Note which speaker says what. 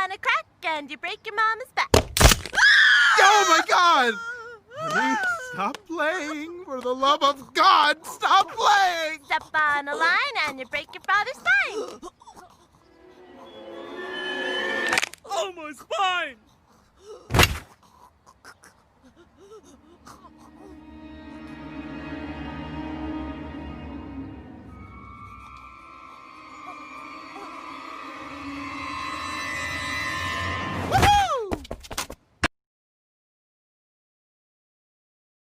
Speaker 1: on a crack and you break your mama's back.
Speaker 2: Oh my God! Honey, stop playing. For the love of God, stop playing!
Speaker 1: Step on a line and you break your father's spine.
Speaker 3: Oh, my spine!